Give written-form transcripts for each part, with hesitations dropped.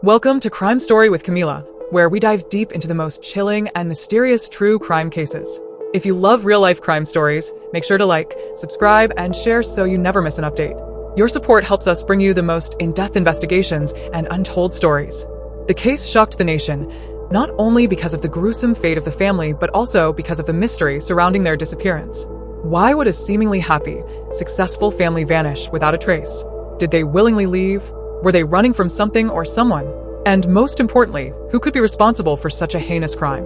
Welcome to Crime Story with Camila, where we dive deep into the most chilling and mysterious true crime cases. If you love real-life crime stories, make sure to like, subscribe, and share so you never miss an update. Your support helps us bring you the most in-depth investigations and untold stories. The case shocked the nation, not only because of the gruesome fate of the family, but also because of the mystery surrounding their disappearance. Why would a seemingly happy, successful family vanish without a trace? Did they willingly leave? Were they running from something or someone? And most importantly, who could be responsible for such a heinous crime?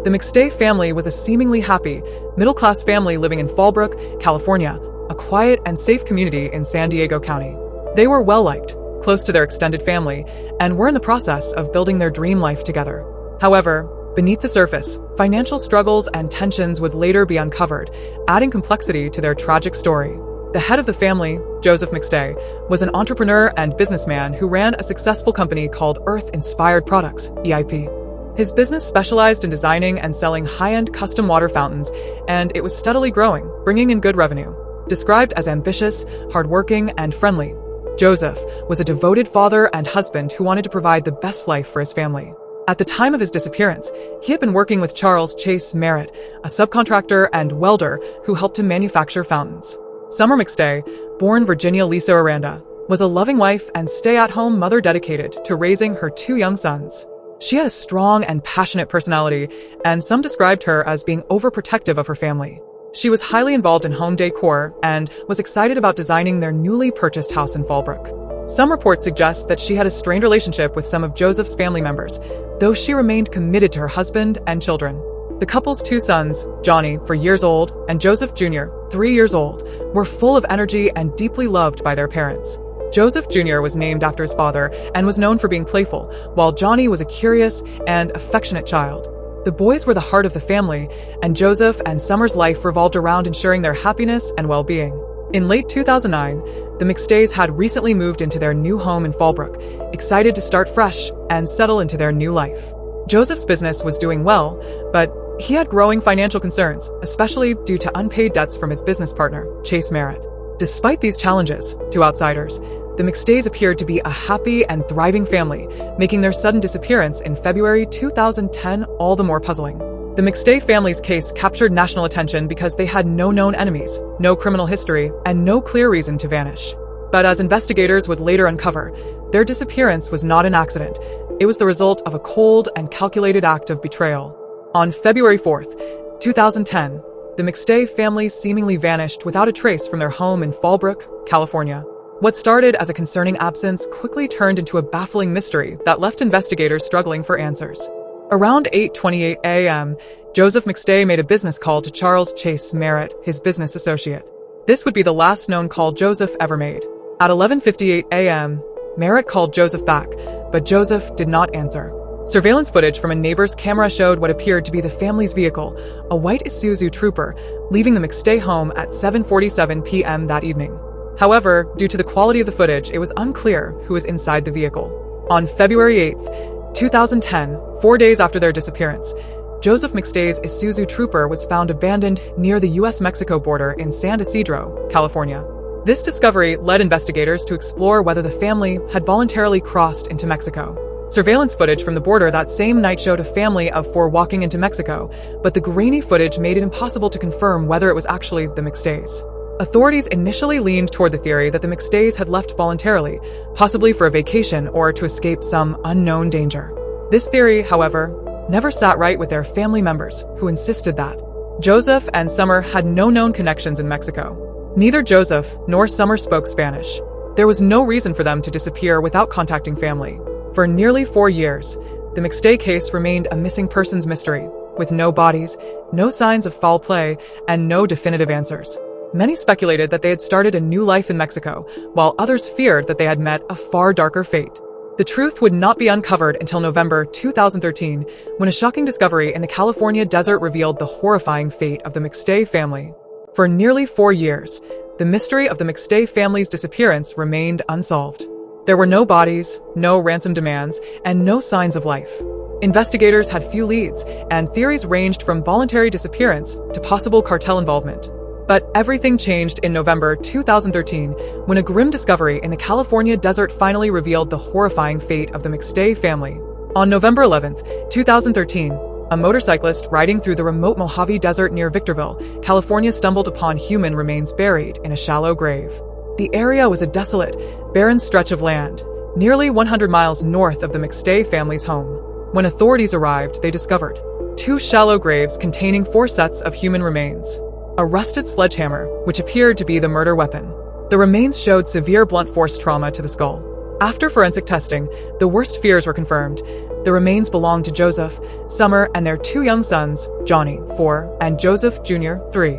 The McStay family was a seemingly happy, middle-class family living in Fallbrook, California, a quiet and safe community in San Diego County. They were well-liked, close to their extended family, and were in the process of building their dream life together. However, beneath the surface, financial struggles and tensions would later be uncovered, adding complexity to their tragic story. The head of the family, Joseph McStay, was an entrepreneur and businessman who ran a successful company called Earth Inspired Products, EIP. His business specialized in designing and selling high-end custom water fountains, and it was steadily growing, bringing in good revenue. Described as ambitious, hardworking, and friendly, Joseph was a devoted father and husband who wanted to provide the best life for his family. At the time of his disappearance, he had been working with Charles Chase Merritt, a subcontractor and welder who helped him manufacture fountains. Summer McStay, born Virginia Lisa Aranda, was a loving wife and stay-at-home mother dedicated to raising her two young sons. She had a strong and passionate personality, and some described her as being overprotective of her family. She was highly involved in home decor and was excited about designing their newly purchased house in Fallbrook. Some reports suggest that she had a strained relationship with some of Joseph's family members, though she remained committed to her husband and children. The couple's two sons, Johnny, 4 years old, and Joseph Jr., 3 years old, were full of energy and deeply loved by their parents. Joseph Jr. was named after his father and was known for being playful, while Johnny was a curious and affectionate child. The boys were the heart of the family, and Joseph and Summer's life revolved around ensuring their happiness and well-being. In late 2009, the McStays had recently moved into their new home in Fallbrook, excited to start fresh and settle into their new life. Joseph's business was doing well, but he had growing financial concerns, especially due to unpaid debts from his business partner, Chase Merritt. Despite these challenges, to outsiders, the McStays appeared to be a happy and thriving family, making their sudden disappearance in February 2010 all the more puzzling. The McStay family's case captured national attention because they had no known enemies, no criminal history, and no clear reason to vanish. But as investigators would later uncover, their disappearance was not an accident. It was the result of a cold and calculated act of betrayal. On February 4th, 2010, the McStay family seemingly vanished without a trace from their home in Fallbrook, California. What started as a concerning absence quickly turned into a baffling mystery that left investigators struggling for answers. Around 8:28 a.m., Joseph McStay made a business call to Charles Chase Merritt, his business associate. This would be the last known call Joseph ever made. At 11:58 a.m., Merritt called Joseph back, but Joseph did not answer. Surveillance footage from a neighbor's camera showed what appeared to be the family's vehicle, a white Isuzu Trooper, leaving the McStay home at 7:47 p.m. that evening. However, due to the quality of the footage, it was unclear who was inside the vehicle. On February 8th, 2010, 4 days after their disappearance, Joseph McStay's Isuzu Trooper was found abandoned near the U.S.-Mexico border in San Ysidro, California. This discovery led investigators to explore whether the family had voluntarily crossed into Mexico. Surveillance footage from the border that same night showed a family of 4 walking into Mexico, but the grainy footage made it impossible to confirm whether it was actually the McStays. Authorities initially leaned toward the theory that the McStays had left voluntarily, possibly for a vacation or to escape some unknown danger. This theory, however, never sat right with their family members, who insisted that Joseph and Summer had no known connections in Mexico. Neither Joseph nor Summer spoke Spanish. There was no reason for them to disappear without contacting family. For nearly 4 years, the McStay case remained a missing persons mystery, with no bodies, no signs of foul play, and no definitive answers. Many speculated that they had started a new life in Mexico, while others feared that they had met a far darker fate. The truth would not be uncovered until November 2013, when a shocking discovery in the California desert revealed the horrifying fate of the McStay family. For nearly 4 years, the mystery of the McStay family's disappearance remained unsolved. There were no bodies, no ransom demands, and no signs of life. Investigators had few leads, and theories ranged from voluntary disappearance to possible cartel involvement. But everything changed in November 2013 when a grim discovery in the California desert finally revealed the horrifying fate of the McStay family. On November 11, 2013, a motorcyclist riding through the remote Mojave Desert near Victorville, California stumbled upon human remains buried in a shallow grave. The area was a desolate, barren stretch of land, nearly 100 miles north of the McStay family's home. When authorities arrived, they discovered 2 shallow graves containing 4 sets of human remains. A rusted sledgehammer, which appeared to be the murder weapon. The remains showed severe blunt force trauma to the skull. After forensic testing, the worst fears were confirmed. The remains belonged to Joseph, Summer, and their 2 young sons, Johnny, 4, and Joseph Jr., 3.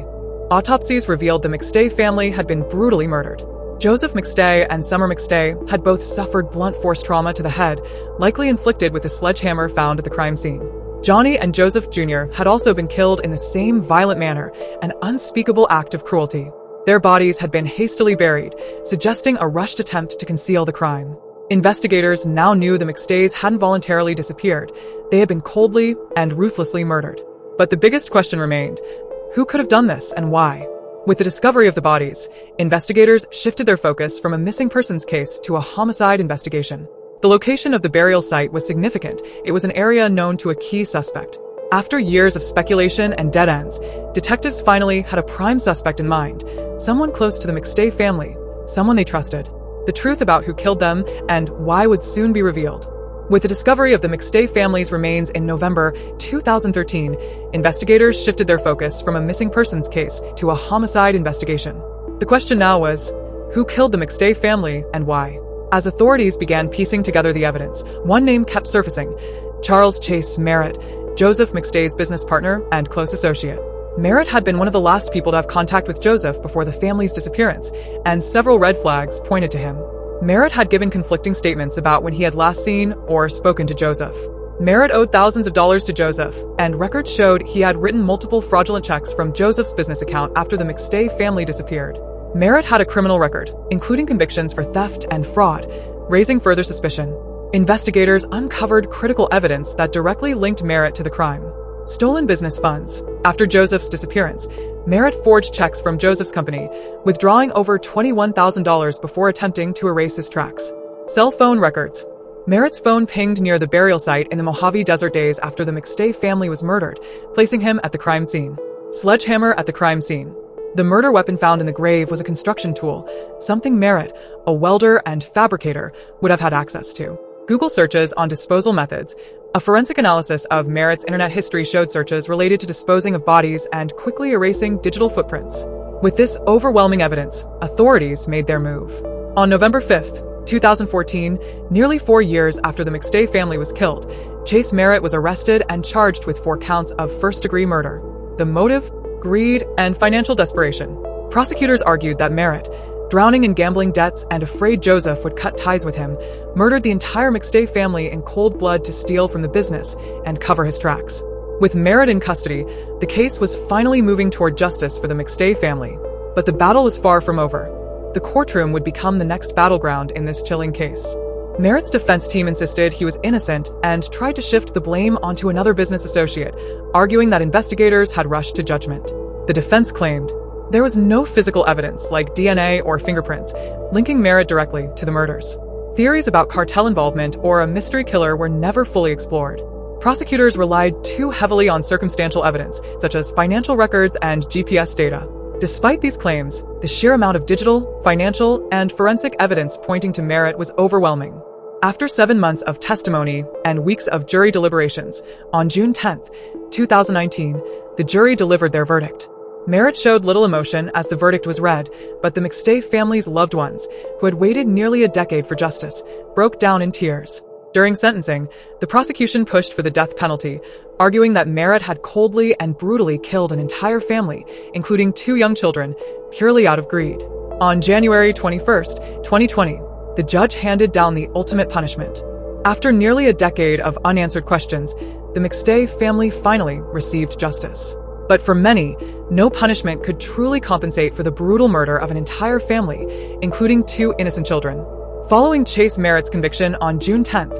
Autopsies revealed the McStay family had been brutally murdered. Joseph McStay and Summer McStay had both suffered blunt force trauma to the head, likely inflicted with the sledgehammer found at the crime scene. Johnny and Joseph Jr. had also been killed in the same violent manner, an unspeakable act of cruelty. Their bodies had been hastily buried, suggesting a rushed attempt to conceal the crime. Investigators now knew the McStays hadn't voluntarily disappeared. They had been coldly and ruthlessly murdered. But the biggest question remained: who could have done this and why? With the discovery of the bodies, investigators shifted their focus from a missing persons case to a homicide investigation. The location of the burial site was significant. It was an area known to a key suspect. After years of speculation and dead ends, detectives finally had a prime suspect in mind, someone close to the McStay family, someone they trusted. The truth about who killed them and why would soon be revealed. With the discovery of the McStay family's remains in November 2013, investigators shifted their focus from a missing persons case to a homicide investigation. The question now was, who killed the McStay family and why? As authorities began piecing together the evidence, one name kept surfacing: Charles Chase Merritt, Joseph McStay's business partner and close associate. Merritt had been one of the last people to have contact with Joseph before the family's disappearance, and several red flags pointed to him. Merritt had given conflicting statements about when he had last seen or spoken to Joseph. Merritt owed thousands of dollars to Joseph, and records showed he had written multiple fraudulent checks from Joseph's business account after the McStay family disappeared. Merritt had a criminal record, including convictions for theft and fraud, raising further suspicion. Investigators uncovered critical evidence that directly linked Merritt to the crime. Stolen business funds. After Joseph's disappearance, Merritt forged checks from Joseph's company, withdrawing over $21,000 before attempting to erase his tracks. Cell phone records. Merritt's phone pinged near the burial site in the Mojave Desert days after the McStay family was murdered, placing him at the crime scene. Sledgehammer at the crime scene. The murder weapon found in the grave was a construction tool, something Merritt, a welder and fabricator, would have had access to. Google searches on disposal methods. A forensic analysis of Merritt's internet history showed searches related to disposing of bodies and quickly erasing digital footprints. With this overwhelming evidence, authorities made their move. On November 5, 2014, nearly 4 years after the McStay family was killed, Chase Merritt was arrested and charged with 4 counts of first-degree murder. The motive? Greed and financial desperation. Prosecutors argued that Merritt, drowning in gambling debts and afraid Joseph would cut ties with him, murdered the entire McStay family in cold blood to steal from the business and cover his tracks. With Merritt in custody, the case was finally moving toward justice for the McStay family. But the battle was far from over. The courtroom would become the next battleground in this chilling case. Merritt's defense team insisted he was innocent and tried to shift the blame onto another business associate, arguing that investigators had rushed to judgment. The defense claimed there was no physical evidence like DNA or fingerprints linking Merritt directly to the murders. Theories about cartel involvement or a mystery killer were never fully explored. Prosecutors relied too heavily on circumstantial evidence, such as financial records and GPS data. Despite these claims, the sheer amount of digital, financial, and forensic evidence pointing to Merritt was overwhelming. After 7 months of testimony and weeks of jury deliberations, on June 10, 2019, the jury delivered their verdict. Merritt showed little emotion as the verdict was read, but the McStay family's loved ones, who had waited nearly a decade for justice, broke down in tears. During sentencing, the prosecution pushed for the death penalty, arguing that Merritt had coldly and brutally killed an entire family, including 2 young children, purely out of greed. On January 21, 2020, the judge handed down the ultimate punishment. After nearly a decade of unanswered questions, the McStay family finally received justice. But for many, no punishment could truly compensate for the brutal murder of an entire family, including 2 innocent children. Following Chase Merritt's conviction on June 10,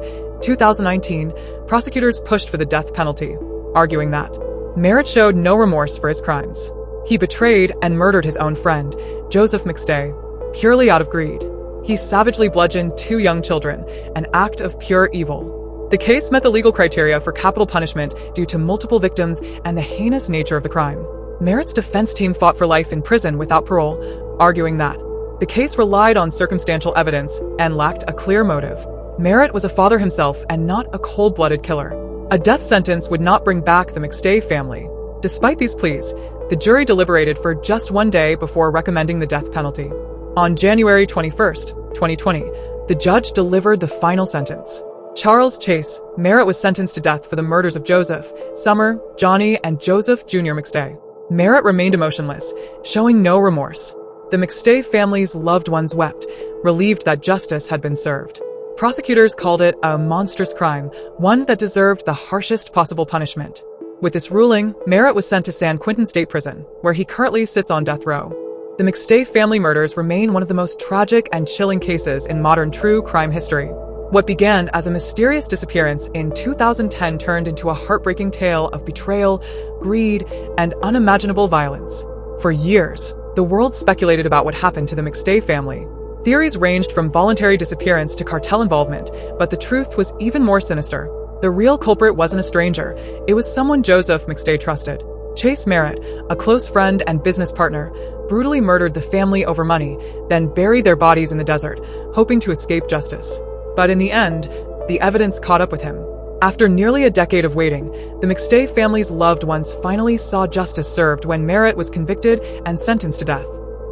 2019, prosecutors pushed for the death penalty, arguing that Merritt showed no remorse for his crimes. He betrayed and murdered his own friend, Joseph McStay, purely out of greed. He savagely bludgeoned 2 young children, an act of pure evil. The case met the legal criteria for capital punishment due to multiple victims and the heinous nature of the crime. Merritt's defense team fought for life in prison without parole, arguing that the case relied on circumstantial evidence and lacked a clear motive. Merritt was a father himself and not a cold-blooded killer. A death sentence would not bring back the McStay family. Despite these pleas, the jury deliberated for just 1 day before recommending the death penalty. On January 21st, 2020, the judge delivered the final sentence. Charles Chase Merritt was sentenced to death for the murders of Joseph, Summer, Johnny, and Joseph Jr. McStay. Merritt remained emotionless, showing no remorse. The McStay family's loved ones wept, relieved that justice had been served. Prosecutors called it a monstrous crime, one that deserved the harshest possible punishment. With this ruling, Merritt was sent to San Quentin State Prison, where he currently sits on death row. The McStay family murders remain one of the most tragic and chilling cases in modern true crime history. What began as a mysterious disappearance in 2010 turned into a heartbreaking tale of betrayal, greed, and unimaginable violence. For years, the world speculated about what happened to the McStay family. Theories ranged from voluntary disappearance to cartel involvement, but the truth was even more sinister. The real culprit wasn't a stranger. It was someone Joseph McStay trusted. Chase Merritt, a close friend and business partner, brutally murdered the family over money, then buried their bodies in the desert, hoping to escape justice. But in the end, the evidence caught up with him. After nearly a decade of waiting, the McStay family's loved ones finally saw justice served when Merritt was convicted and sentenced to death.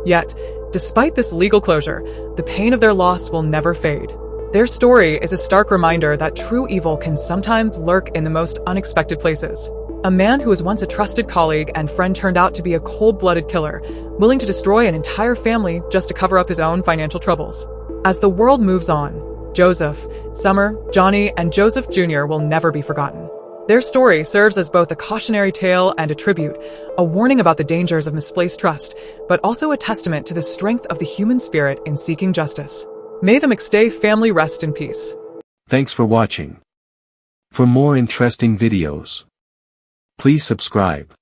Yet, despite this legal closure, the pain of their loss will never fade. Their story is a stark reminder that true evil can sometimes lurk in the most unexpected places. A man who was once a trusted colleague and friend turned out to be a cold-blooded killer, willing to destroy an entire family just to cover up his own financial troubles. As the world moves on, Joseph, Summer, Johnny, and Joseph Jr. will never be forgotten. Their story serves as both a cautionary tale and a tribute, a warning about the dangers of misplaced trust, but also a testament to the strength of the human spirit in seeking justice. May the McStay family rest in peace. Thanks for watching. For more interesting videos, please subscribe.